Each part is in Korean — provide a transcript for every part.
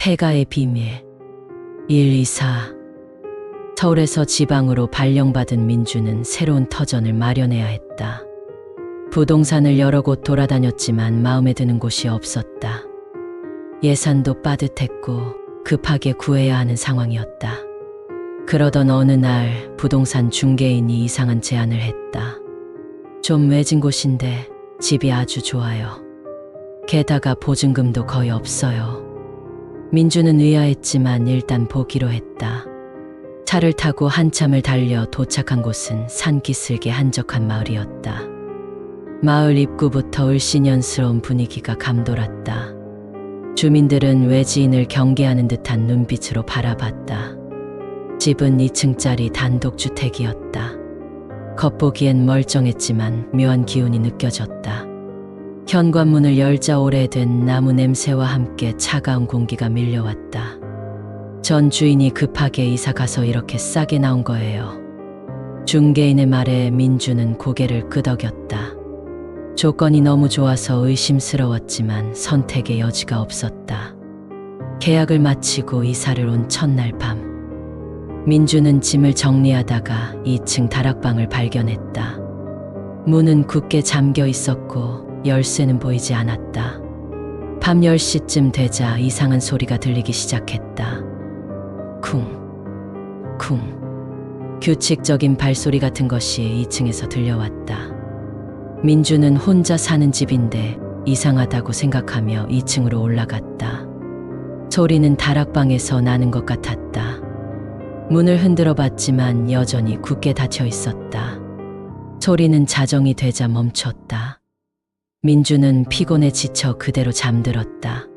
폐가의 비밀 124. 서울에서 지방으로 발령받은 민주는 새로운 터전을 마련해야 했다. 부동산을 여러 곳 돌아다녔지만 마음에 드는 곳이 없었다. 예산도 빠듯했고 급하게 구해야 하는 상황이었다. 그러던 어느 날 부동산 중개인이 이상한 제안을 했다. 좀 외진 곳인데 집이 아주 좋아요. 게다가 보증금도 거의 없어요. 민주는 의아했지만 일단 보기로 했다. 차를 타고 한참을 달려 도착한 곳은 산기슭의 한적한 마을이었다. 마을 입구부터 을씨년스러운 분위기가 감돌았다. 주민들은 외지인을 경계하는 듯한 눈빛으로 바라봤다. 집은 2층짜리 단독주택이었다. 겉보기엔 멀쩡했지만 묘한 기운이 느껴졌다. 현관문을 열자 오래된 나무 냄새와 함께 차가운 공기가 밀려왔다. 전 주인이 급하게 이사 가서 이렇게 싸게 나온 거예요. 중개인의 말에 민주는 고개를 끄덕였다. 조건이 너무 좋아서 의심스러웠지만 선택의 여지가 없었다. 계약을 마치고 이사를 온 첫날 밤, 민주는 짐을 정리하다가 2층 다락방을 발견했다. 문은 굳게 잠겨 있었고 열쇠는 보이지 않았다. 밤 10시쯤 되자 이상한 소리가 들리기 시작했다. 쿵, 쿵. 규칙적인 발소리 같은 것이 2층에서 들려왔다. 민주는 혼자 사는 집인데 이상하다고 생각하며 2층으로 올라갔다. 소리는 다락방에서 나는 것 같았다. 문을 흔들어 봤지만 여전히 굳게 닫혀 있었다. 소리는 자정이 되자 멈췄다. 민주는 피곤에 지쳐 그대로 잠들었다.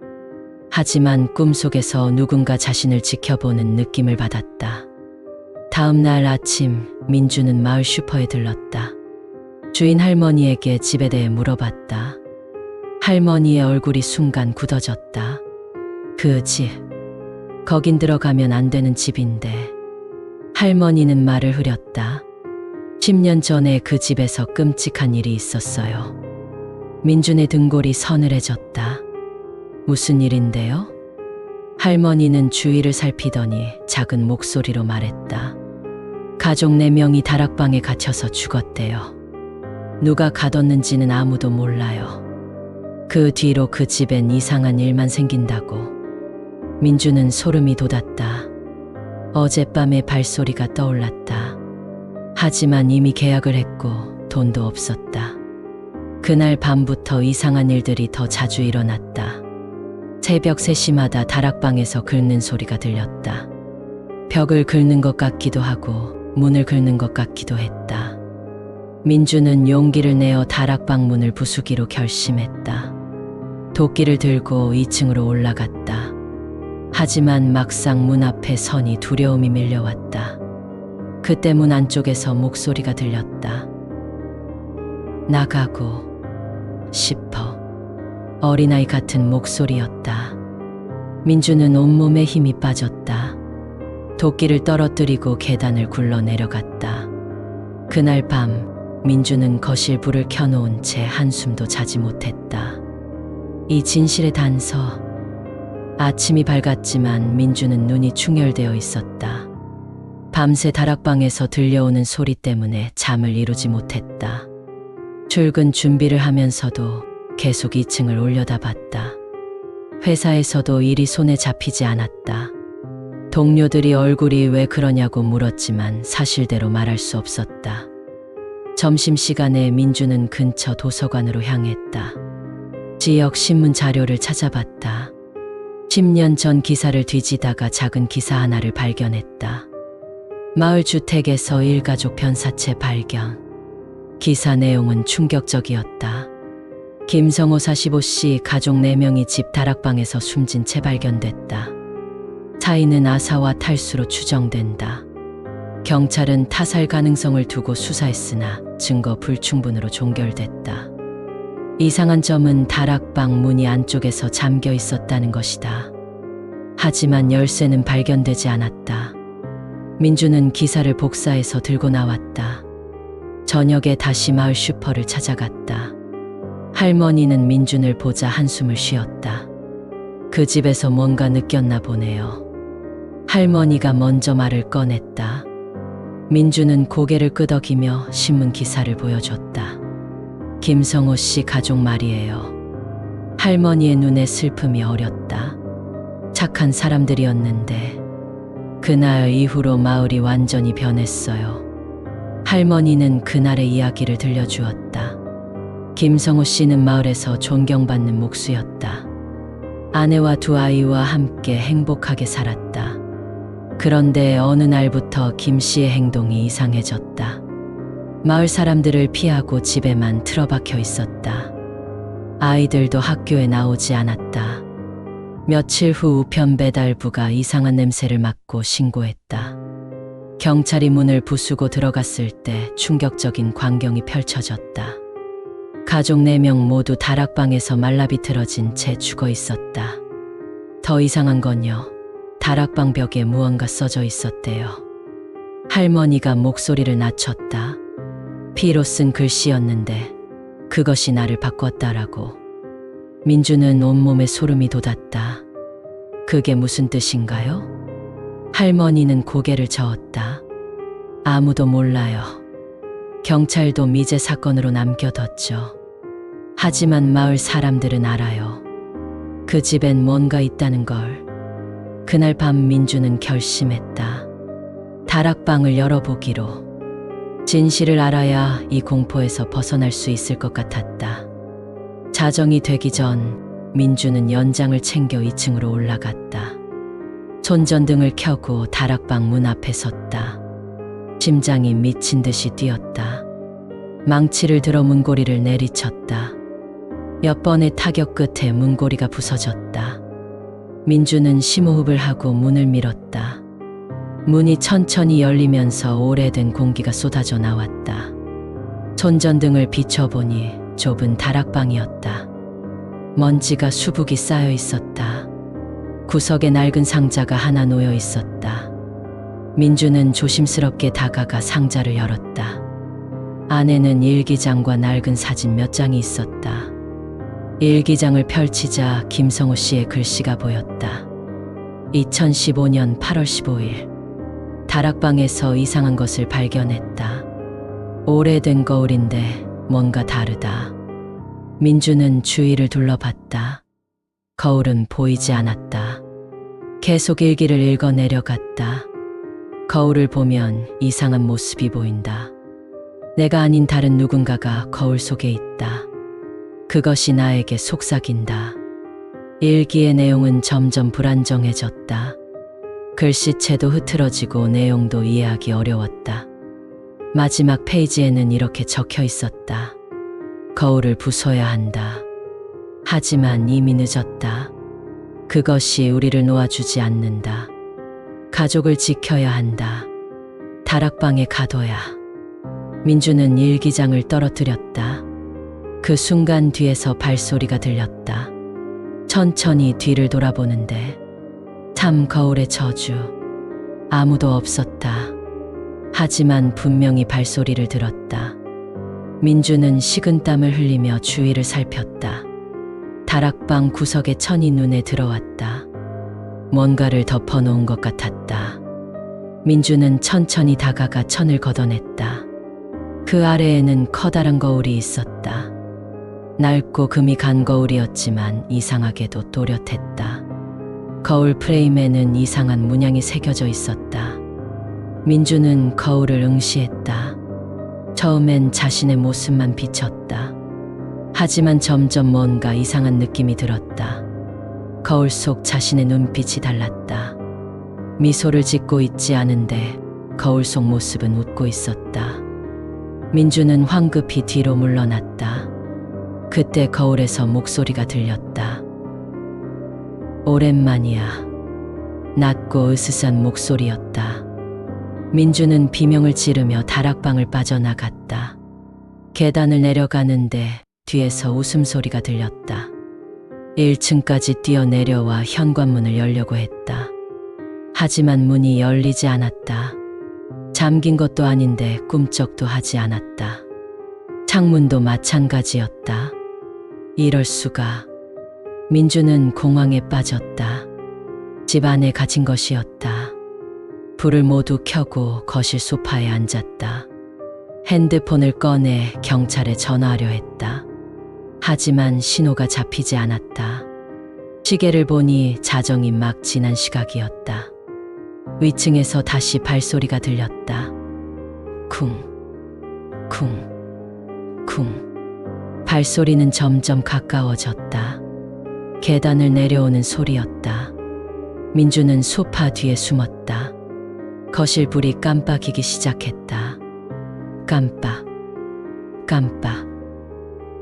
하지만 꿈속에서 누군가 자신을 지켜보는 느낌을 받았다. 다음 날 아침 민주는 마을 슈퍼에 들렀다. 주인 할머니에게 집에 대해 물어봤다. 할머니의 얼굴이 순간 굳어졌다. 그 집, 거긴 들어가면 안 되는 집인데. 할머니는 말을 흐렸다. 10년 전에 그 집에서 끔찍한 일이 있었어요. 민준의 등골이 서늘해졌다. 무슨 일인데요? 할머니는 주위를 살피더니 작은 목소리로 말했다. 가족 4명이 다락방에 갇혀서 죽었대요. 누가 가뒀는지는 아무도 몰라요. 그 뒤로 그 집엔 이상한 일만 생긴다고. 민주는 소름이 돋았다. 어젯밤의 발소리가 떠올랐다. 하지만 이미 계약을 했고 돈도 없었다. 그날 밤부터 이상한 일들이 더 자주 일어났다. 새벽 3시마다 다락방에서 긁는 소리가 들렸다. 벽을 긁는 것 같기도 하고 문을 긁는 것 같기도 했다. 민주는 용기를 내어 다락방 문을 부수기로 결심했다. 도끼를 들고 2층으로 올라갔다. 하지만 막상 문 앞에 서니 두려움이 밀려왔다. 그때 문 안쪽에서 목소리가 들렸다. 나가고 싶어. 어린아이 같은 목소리였다. 민주는 온몸에 힘이 빠졌다. 도끼를 떨어뜨리고 계단을 굴러 내려갔다. 그날 밤 민주는 거실 불을 켜놓은 채 한숨도 자지 못했다. 이 진실의 단서. 아침이 밝았지만 민주는 눈이 충혈되어 있었다. 밤새 다락방에서 들려오는 소리 때문에 잠을 이루지 못했다. 출근 준비를 하면서도 계속 2층을 올려다봤다. 회사에서도 일이 손에 잡히지 않았다. 동료들이 얼굴이 왜 그러냐고 물었지만 사실대로 말할 수 없었다. 점심시간에 민주는 근처 도서관으로 향했다. 지역 신문 자료를 찾아봤다. 10년 전 기사를 뒤지다가 작은 기사 하나를 발견했다. 마을 주택에서 일가족 변사체 발견. 기사 내용은 충격적이었다. 김성호 45씨 가족 4명이 집 다락방에서 숨진 채 발견됐다. 사인은 아사와 탈수로 추정된다. 경찰은 타살 가능성을 두고 수사했으나 증거 불충분으로 종결됐다. 이상한 점은 다락방 문이 안쪽에서 잠겨 있었다는 것이다. 하지만 열쇠는 발견되지 않았다. 민주는 기사를 복사해서 들고 나왔다. 저녁에 다시 마을 슈퍼를 찾아갔다. 할머니는 민준을 보자 한숨을 쉬었다. 그 집에서 뭔가 느꼈나 보네요. 할머니가 먼저 말을 꺼냈다. 민주는 고개를 끄덕이며 신문 기사를 보여줬다. 김성호 씨 가족 말이에요. 할머니의 눈에 슬픔이 어렸다. 착한 사람들이었는데 그날 이후로 마을이 완전히 변했어요. 할머니는 그날의 이야기를 들려주었다. 김성호 씨는 마을에서 존경받는 목수였다. 아내와 두 아이와 함께 행복하게 살았다. 그런데 어느 날부터 김 씨의 행동이 이상해졌다. 마을 사람들을 피하고 집에만 틀어박혀 있었다. 아이들도 학교에 나오지 않았다. 며칠 후 우편 배달부가 이상한 냄새를 맡고 신고했다. 경찰이 문을 부수고 들어갔을 때 충격적인 광경이 펼쳐졌다. 가족 4명 모두 다락방에서 말라비틀어진 채 죽어 있었다. 더 이상한 건요. 다락방 벽에 무언가 써져 있었대요. 할머니가 목소리를 낮췄다. 피로 쓴 글씨였는데 그것이 나를 바꿨다라고. 민주는 온몸에 소름이 돋았다. 그게 무슨 뜻인가요? 할머니는 고개를 저었다. 아무도 몰라요. 경찰도 미제 사건으로 남겨뒀죠. 하지만 마을 사람들은 알아요. 그 집엔 뭔가 있다는 걸. 그날 밤 민주는 결심했다. 다락방을 열어보기로. 진실을 알아야 이 공포에서 벗어날 수 있을 것 같았다. 자정이 되기 전 민주는 연장을 챙겨 2층으로 올라갔다. 손전등을 켜고 다락방 문 앞에 섰다. 심장이 미친 듯이 뛰었다. 망치를 들어 문고리를 내리쳤다. 몇 번의 타격 끝에 문고리가 부서졌다. 민주는 심호흡을 하고 문을 밀었다. 문이 천천히 열리면서 오래된 공기가 쏟아져 나왔다. 손전등을 비춰보니 좁은 다락방이었다. 먼지가 수북이 쌓여 있었다. 구석에 낡은 상자가 하나 놓여 있었다. 민주는 조심스럽게 다가가 상자를 열었다. 안에는 일기장과 낡은 사진 몇 장이 있었다. 일기장을 펼치자 김성호 씨의 글씨가 보였다. 2015년 8월 15일. 다락방에서 이상한 것을 발견했다. 오래된 거울인데 뭔가 다르다. 민주는 주위를 둘러봤다. 거울은 보이지 않았다. 계속 일기를 읽어 내려갔다. 거울을 보면 이상한 모습이 보인다. 내가 아닌 다른 누군가가 거울 속에 있다. 그것이 나에게 속삭인다. 일기의 내용은 점점 불안정해졌다. 글씨체도 흐트러지고 내용도 이해하기 어려웠다. 마지막 페이지에는 이렇게 적혀 있었다. 거울을 부숴야 한다. 하지만 이미 늦었다. 그것이 우리를 놓아주지 않는다. 가족을 지켜야 한다. 다락방에 가둬야. 민주는 일기장을 떨어뜨렸다. 그 순간 뒤에서 발소리가 들렸다. 천천히 뒤를 돌아보는데 참 거울의 저주. 아무도 없었다. 하지만 분명히 발소리를 들었다. 민주는 식은땀을 흘리며 주위를 살폈다. 다락방 구석에 천이 눈에 들어왔다. 뭔가를 덮어놓은 것 같았다. 민주는 천천히 다가가 천을 걷어냈다. 그 아래에는 커다란 거울이 있었다. 낡고 금이 간 거울이었지만 이상하게도 또렷했다. 거울 프레임에는 이상한 문양이 새겨져 있었다. 민주는 거울을 응시했다. 처음엔 자신의 모습만 비쳤다. 하지만 점점 뭔가 이상한 느낌이 들었다. 거울 속 자신의 눈빛이 달랐다. 미소를 짓고 있지 않은데 거울 속 모습은 웃고 있었다. 민주는 황급히 뒤로 물러났다. 그때 거울에서 목소리가 들렸다. 오랜만이야. 낮고 으스스한 목소리였다. 민주는 비명을 지르며 다락방을 빠져나갔다. 계단을 내려가는데 뒤에서 웃음소리가 들렸다. 1층까지 뛰어내려와 현관문을 열려고 했다. 하지만 문이 열리지 않았다. 잠긴 것도 아닌데 꿈쩍도 하지 않았다. 창문도 마찬가지였다. 이럴 수가. 민주는 공황에 빠졌다. 집 안에 갇힌 것이었다. 불을 모두 켜고 거실 소파에 앉았다. 핸드폰을 꺼내 경찰에 전화하려 했다. 하지만 신호가 잡히지 않았다. 시계를 보니 자정이 막 지난 시각이었다. 위층에서 다시 발소리가 들렸다. 쿵, 쿵, 쿵. 발소리는 점점 가까워졌다. 계단을 내려오는 소리였다. 민주는 소파 뒤에 숨었다. 거실 불이 깜빡이기 시작했다. 깜빡, 깜빡.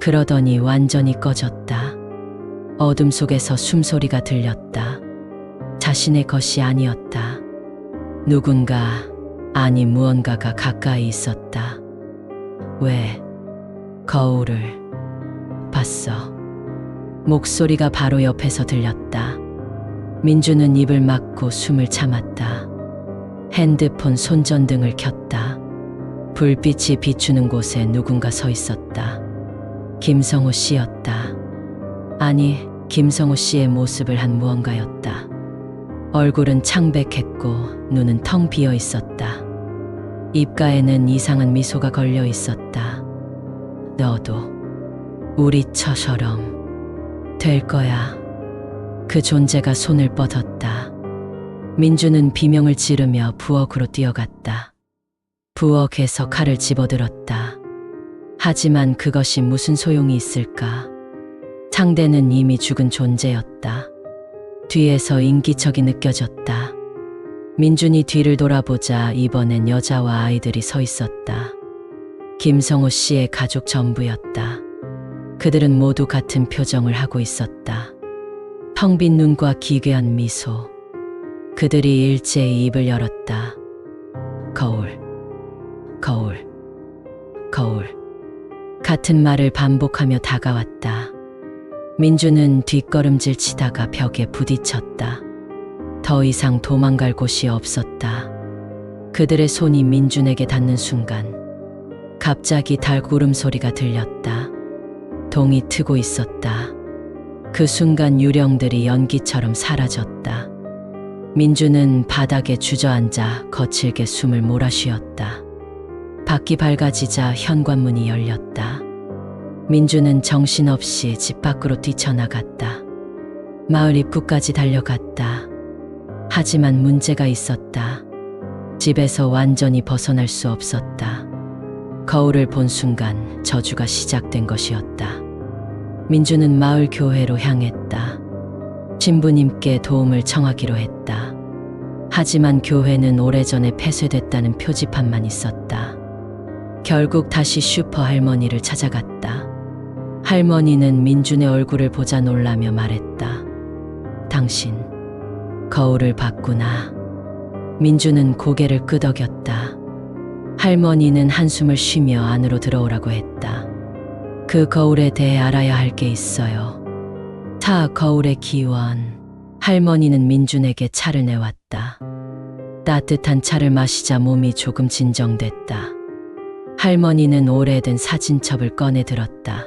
그러더니 완전히 꺼졌다. 어둠 속에서 숨소리가 들렸다. 자신의 것이 아니었다. 누군가, 아니 무언가가 가까이 있었다. 왜? 거울을 봤어. 목소리가 바로 옆에서 들렸다. 민주는 입을 막고 숨을 참았다. 핸드폰 손전등을 켰다. 불빛이 비추는 곳에 누군가 서 있었다. 김성호 씨였다. 아니, 김성호 씨의 모습을 한 무언가였다. 얼굴은 창백했고 눈은 텅 비어 있었다. 입가에는 이상한 미소가 걸려 있었다. 너도 우리처럼 될 거야. 그 존재가 손을 뻗었다. 민주는 비명을 지르며 부엌으로 뛰어갔다. 부엌에서 칼을 집어들었다. 하지만 그것이 무슨 소용이 있을까? 상대는 이미 죽은 존재였다. 뒤에서 인기척이 느껴졌다. 민준이 뒤를 돌아보자 이번엔 여자와 아이들이 서 있었다. 김성호 씨의 가족 전부였다. 그들은 모두 같은 표정을 하고 있었다. 텅 빈 눈과 기괴한 미소. 그들이 일제히 입을 열었다. 거울, 거울, 거울. 같은 말을 반복하며 다가왔다. 민주는 뒷걸음질 치다가 벽에 부딪혔다. 더 이상 도망갈 곳이 없었다. 그들의 손이 민준에게 닿는 순간 갑자기 달 울음소리가 들렸다. 동이 트고 있었다. 그 순간 유령들이 연기처럼 사라졌다. 민주는 바닥에 주저앉아 거칠게 숨을 몰아쉬었다. 밖이 밝아지자 현관문이 열렸다. 민주는 정신없이 집 밖으로 뛰쳐나갔다. 마을 입구까지 달려갔다. 하지만 문제가 있었다. 집에서 완전히 벗어날 수 없었다. 거울을 본 순간 저주가 시작된 것이었다. 민주는 마을 교회로 향했다. 신부님께 도움을 청하기로 했다. 하지만 교회는 오래전에 폐쇄됐다는 표지판만 있었다. 결국 다시 슈퍼 할머니를 찾아갔다. 할머니는 민준의 얼굴을 보자 놀라며 말했다. 당신, 거울을 봤구나. 민준은 고개를 끄덕였다. 할머니는 한숨을 쉬며 안으로 들어오라고 했다. 그 거울에 대해 알아야 할 게 있어요. 거울의 기원. 할머니는 민준에게 차를 내왔다. 따뜻한 차를 마시자 몸이 조금 진정됐다. 할머니는 오래된 사진첩을 꺼내 들었다.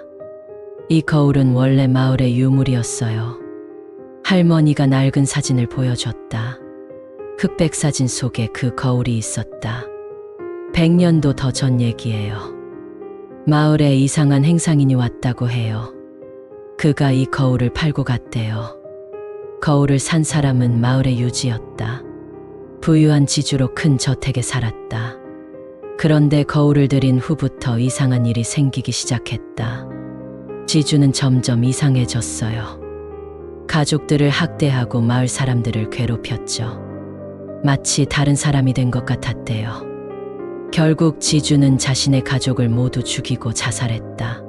이 거울은 원래 마을의 유물이었어요. 할머니가 낡은 사진을 보여줬다. 흑백 사진 속에 그 거울이 있었다. 100년도 더 전 얘기예요. 마을에 이상한 행상인이 왔다고 해요. 그가 이 거울을 팔고 갔대요. 거울을 산 사람은 마을의 유지였다. 부유한 지주로 큰 저택에 살았다. 그런데 거울을 들인 후부터 이상한 일이 생기기 시작했다. 지주는 점점 이상해졌어요. 가족들을 학대하고 마을 사람들을 괴롭혔죠. 마치 다른 사람이 된 것 같았대요. 결국 지주는 자신의 가족을 모두 죽이고 자살했다.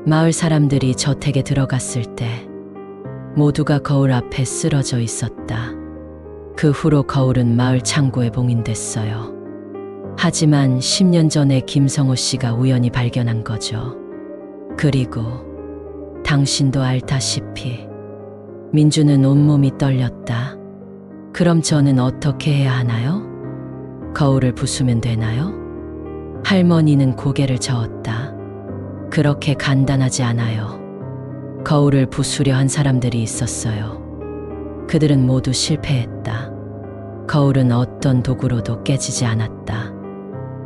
마을 사람들이 저택에 들어갔을 때 모두가 거울 앞에 쓰러져 있었다. 그 후로 거울은 마을 창고에 봉인됐어요. 하지만 10년 전에 김성호 씨가 우연히 발견한 거죠. 그리고 당신도 알다시피 민주는 온몸이 떨렸다. 그럼 저는 어떻게 해야 하나요? 거울을 부수면 되나요? 할머니는 고개를 저었다. 그렇게 간단하지 않아요. 거울을 부수려 한 사람들이 있었어요. 그들은 모두 실패했다. 거울은 어떤 도구로도 깨지지 않았다.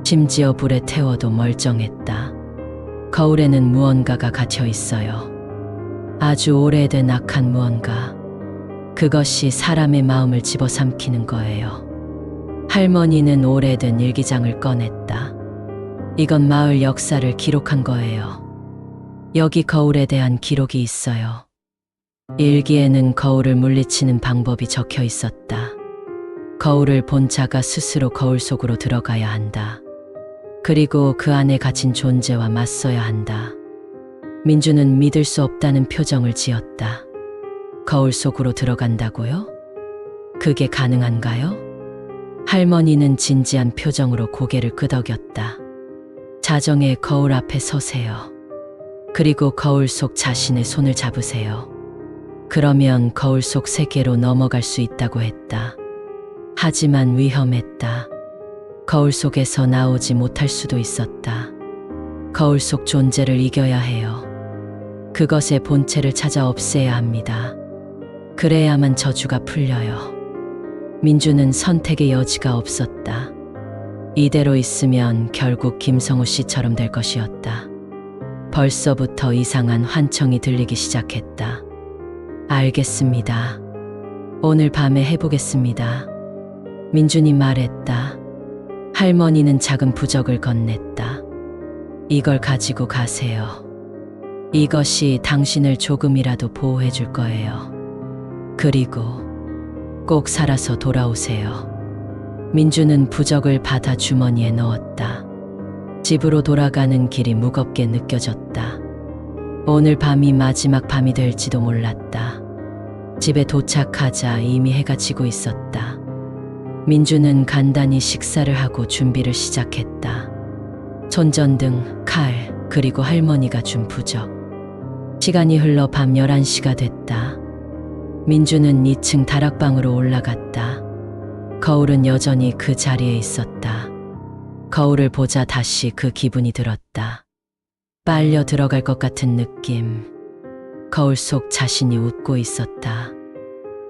심지어 불에 태워도 멀쩡했다. 거울에는 무언가가 갇혀 있어요. 아주 오래된 악한 무언가. 그것이 사람의 마음을 집어삼키는 거예요. 할머니는 오래된 일기장을 꺼냈다. 이건 마을 역사를 기록한 거예요. 여기 거울에 대한 기록이 있어요. 일기에는 거울을 물리치는 방법이 적혀 있었다. 거울을 본 자가 스스로 거울 속으로 들어가야 한다. 그리고 그 안에 갇힌 존재와 맞서야 한다. 민주는 믿을 수 없다는 표정을 지었다. 거울 속으로 들어간다고요? 그게 가능한가요? 할머니는 진지한 표정으로 고개를 끄덕였다. 자정에 거울 앞에 서세요. 그리고 거울 속 자신의 손을 잡으세요. 그러면 거울 속 세계로 넘어갈 수 있다고 했다. 하지만 위험했다. 거울 속에서 나오지 못할 수도 있었다. 거울 속 존재를 이겨야 해요. 그것의 본체를 찾아 없애야 합니다. 그래야만 저주가 풀려요. 민주는 선택의 여지가 없었다. 이대로 있으면 결국 김성우 씨처럼 될 것이었다. 벌써부터 이상한 환청이 들리기 시작했다. 알겠습니다. 오늘 밤에 해보겠습니다. 민준이 말했다. 할머니는 작은 부적을 건넸다. 이걸 가지고 가세요. 이것이 당신을 조금이라도 보호해 줄 거예요. 그리고 꼭 살아서 돌아오세요. 민주는 부적을 받아 주머니에 넣었다. 집으로 돌아가는 길이 무겁게 느껴졌다. 오늘 밤이 마지막 밤이 될지도 몰랐다. 집에 도착하자 이미 해가 지고 있었다. 민주는 간단히 식사를 하고 준비를 시작했다. 손전등, 칼, 그리고 할머니가 준 부적. 시간이 흘러 밤 11시가 됐다. 민주는 2층 다락방으로 올라갔다. 거울은 여전히 그 자리에 있었다. 거울을 보자 다시 그 기분이 들었다. 빨려 들어갈 것 같은 느낌. 거울 속 자신이 웃고 있었다.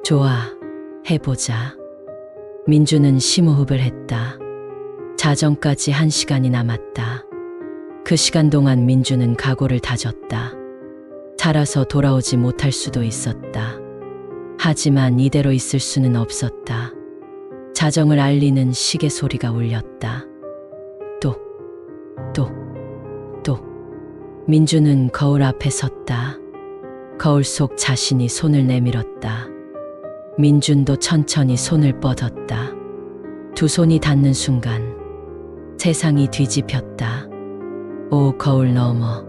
좋아, 해보자. 민주는 심호흡을 했다. 자정까지 1시간이 남았다. 그 시간 동안 민주는 각오를 다졌다. 살아서 돌아오지 못할 수도 있었다. 하지만 이대로 있을 수는 없었다. 자정을 알리는 시계 소리가 울렸다. 또. 민주는 거울 앞에 섰다. 거울 속 자신이 손을 내밀었다. 민준도 천천히 손을 뻗었다. 두 손이 닿는 순간 세상이 뒤집혔다. 오, 거울 너머.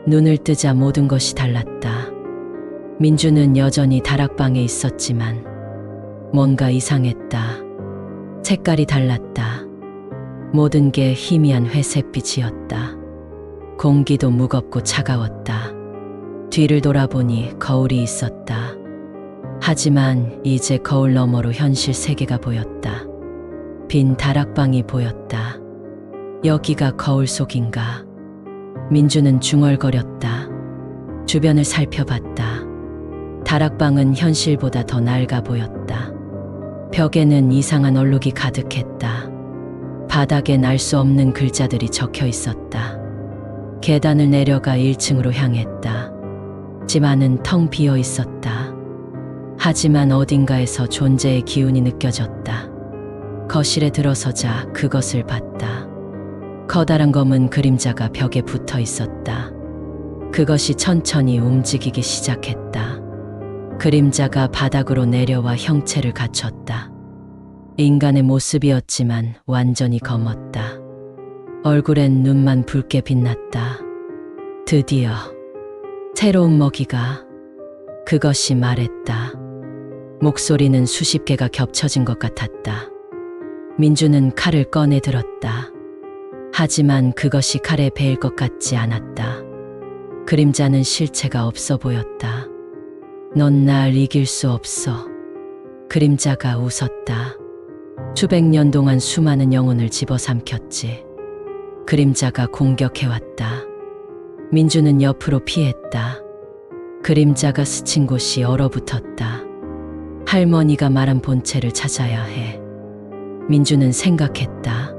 눈을 뜨자 모든 것이 달랐다. 민주는 여전히 다락방에 있었지만 뭔가 이상했다. 색깔이 달랐다. 모든 게 희미한 회색빛이었다. 공기도 무겁고 차가웠다. 뒤를 돌아보니 거울이 있었다. 하지만 이제 거울 너머로 현실 세계가 보였다. 빈 다락방이 보였다. 여기가 거울 속인가? 민주는 중얼거렸다. 주변을 살펴봤다. 다락방은 현실보다 더 낡아 보였다. 벽에는 이상한 얼룩이 가득했다. 바닥엔 알 수 없는 글자들이 적혀 있었다. 계단을 내려가 1층으로 향했다. 집 안은 텅 비어 있었다. 하지만 어딘가에서 존재의 기운이 느껴졌다. 거실에 들어서자 그것을 봤다. 커다란 검은 그림자가 벽에 붙어 있었다. 그것이 천천히 움직이기 시작했다. 그림자가 바닥으로 내려와 형체를 갖췄다. 인간의 모습이었지만 완전히 검었다. 얼굴엔 눈만 붉게 빛났다. 드디어 새로운 먹이가. 그것이 말했다. 목소리는 수십 개가 겹쳐진 것 같았다. 민주는 칼을 꺼내 들었다. 하지만 그것이 칼에 베일 것 같지 않았다. 그림자는 실체가 없어 보였다. 넌 날 이길 수 없어. 그림자가 웃었다. 수백 년 동안 수많은 영혼을 집어삼켰지. 그림자가 공격해왔다. 민주는 옆으로 피했다. 그림자가 스친 곳이 얼어붙었다. 할머니가 말한 본체를 찾아야 해. 민주는 생각했다.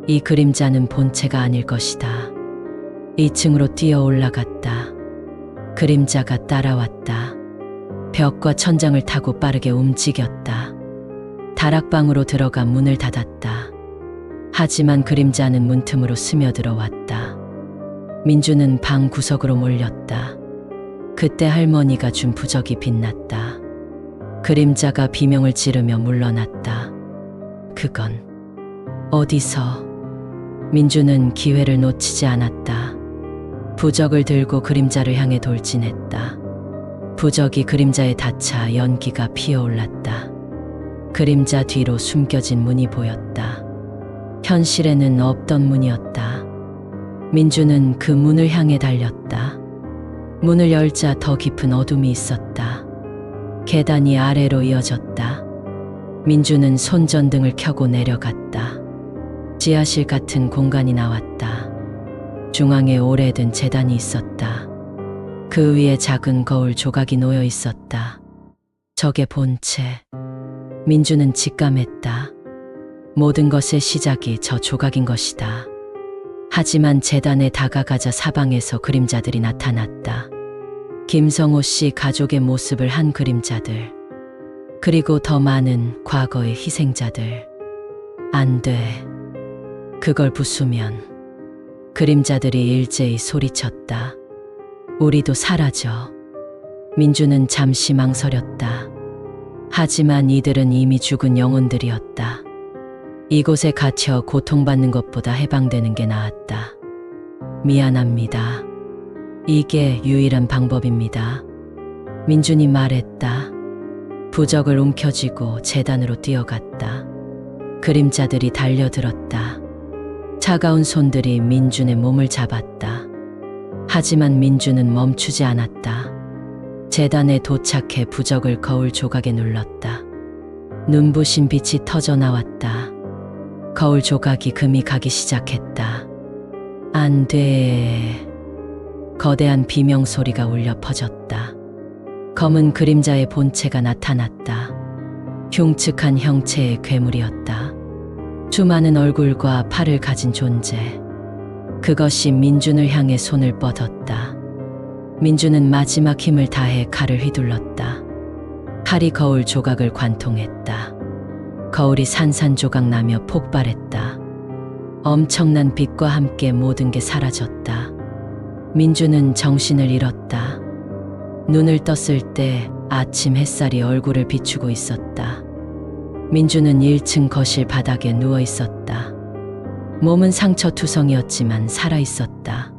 이 그림자는 본체가 아닐 것이다. 2층으로 뛰어 올라갔다. 그림자가 따라왔다. 벽과 천장을 타고 빠르게 움직였다. 다락방으로 들어가 문을 닫았다. 하지만 그림자는 문틈으로 스며들어왔다. 민주는 방 구석으로 몰렸다. 그때 할머니가 준 부적이 빛났다. 그림자가 비명을 지르며 물러났다. 그건 어디서? 민주는 기회를 놓치지 않았다. 부적을 들고 그림자를 향해 돌진했다. 부적이 그림자에 닿자 연기가 피어올랐다. 그림자 뒤로 숨겨진 문이 보였다. 현실에는 없던 문이었다. 민주는 그 문을 향해 달렸다. 문을 열자 더 깊은 어둠이 있었다. 계단이 아래로 이어졌다. 민주는 손전등을 켜고 내려갔다. 지하실 같은 공간이 나왔다. 중앙에 오래된 제단이 있었다. 그 위에 작은 거울 조각이 놓여 있었다. 저게 본체. 민주는 직감했다. 모든 것의 시작이 저 조각인 것이다. 하지만 제단에 다가가자 사방에서 그림자들이 나타났다. 김성호 씨 가족의 모습을 한 그림자들. 그리고 더 많은 과거의 희생자들. 안 돼. 그걸 부수면. 그림자들이 일제히 소리쳤다. 우리도 사라져. 민주는 잠시 망설였다. 하지만 이들은 이미 죽은 영혼들이었다. 이곳에 갇혀 고통받는 것보다 해방되는 게 나았다. 미안합니다. 이게 유일한 방법입니다. 민준이 말했다. 부적을 움켜쥐고 제단으로 뛰어갔다. 그림자들이 달려들었다. 차가운 손들이 민준의 몸을 잡았다. 하지만 민준은 멈추지 않았다. 제단에 도착해 부적을 거울 조각에 눌렀다. 눈부신 빛이 터져 나왔다. 거울 조각이 금이 가기 시작했다. 안 돼. 거대한 비명 소리가 울려 퍼졌다. 검은 그림자의 본체가 나타났다. 흉측한 형체의 괴물이었다. 수많은 얼굴과 팔을 가진 존재. 그것이 민준을 향해 손을 뻗었다. 민준은 마지막 힘을 다해 칼을 휘둘렀다. 칼이 거울 조각을 관통했다. 거울이 산산조각 나며 폭발했다. 엄청난 빛과 함께 모든 게 사라졌다. 민준은 정신을 잃었다. 눈을 떴을 때 아침 햇살이 얼굴을 비추고 있었다. 민준은 1층 거실 바닥에 누워 있었다. 몸은 상처투성이었지만 살아있었다.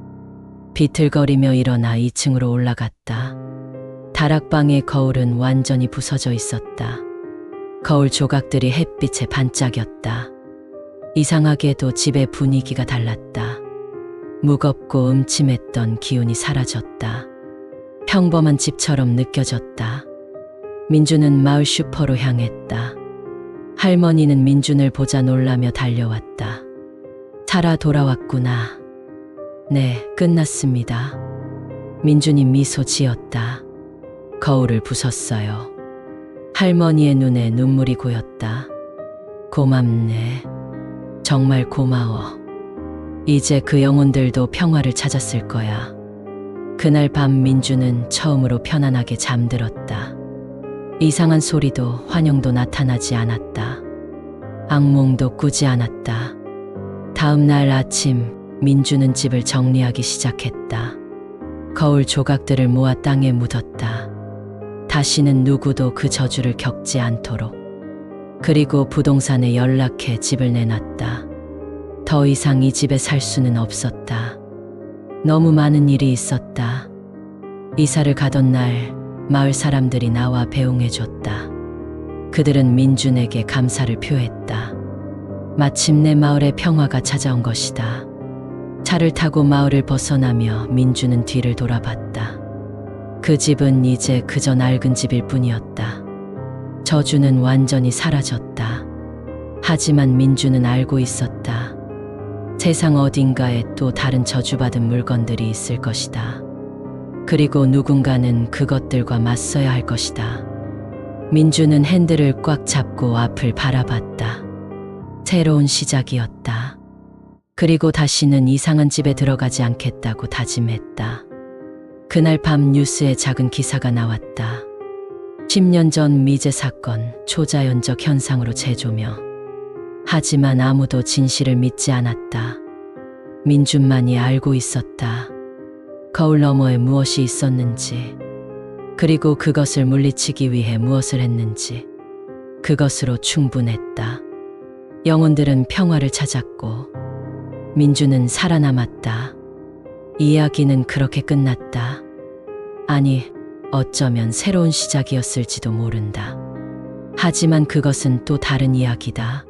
비틀거리며 일어나 2층으로 올라갔다. 다락방의 거울은 완전히 부서져 있었다. 거울 조각들이 햇빛에 반짝였다. 이상하게도 집의 분위기가 달랐다. 무겁고 음침했던 기운이 사라졌다. 평범한 집처럼 느껴졌다. 민준은 마을 슈퍼로 향했다. 할머니는 민준을 보자 놀라며 달려왔다. 살아 돌아왔구나. 네, 끝났습니다. 민준이 미소 지었다. 거울을 부쉈어요. 할머니의 눈에 눈물이 고였다. 고맙네. 정말 고마워. 이제 그 영혼들도 평화를 찾았을 거야. 그날 밤 민주는 처음으로 편안하게 잠들었다. 이상한 소리도 환영도 나타나지 않았다. 악몽도 꾸지 않았다. 다음 날 아침 민주는 집을 정리하기 시작했다. 거울 조각들을 모아 땅에 묻었다. 다시는 누구도 그 저주를 겪지 않도록. 그리고 부동산에 연락해 집을 내놨다. 더 이상 이 집에 살 수는 없었다. 너무 많은 일이 있었다. 이사를 가던 날 마을 사람들이 나와 배웅해줬다. 그들은 민준에게 감사를 표했다. 마침내 마을에 평화가 찾아온 것이다. 차를 타고 마을을 벗어나며 민준은 뒤를 돌아봤다. 그 집은 이제 그저 낡은 집일 뿐이었다. 저주는 완전히 사라졌다. 하지만 민준은 알고 있었다. 세상 어딘가에 또 다른 저주받은 물건들이 있을 것이다. 그리고 누군가는 그것들과 맞서야 할 것이다. 민주는 핸들을 꽉 잡고 앞을 바라봤다. 새로운 시작이었다. 그리고 다시는 이상한 집에 들어가지 않겠다고 다짐했다. 그날 밤 뉴스에 작은 기사가 나왔다. 10년 전 미제 사건 초자연적 현상으로 재조명. 하지만 아무도 진실을 믿지 않았다. 민준만이 알고 있었다. 거울 너머에 무엇이 있었는지, 그리고 그것을 물리치기 위해 무엇을 했는지. 그것으로 충분했다. 영혼들은 평화를 찾았고 민주는 살아남았다. 이야기는 그렇게 끝났다. 아니, 어쩌면 새로운 시작이었을지도 모른다. 하지만 그것은 또 다른 이야기다.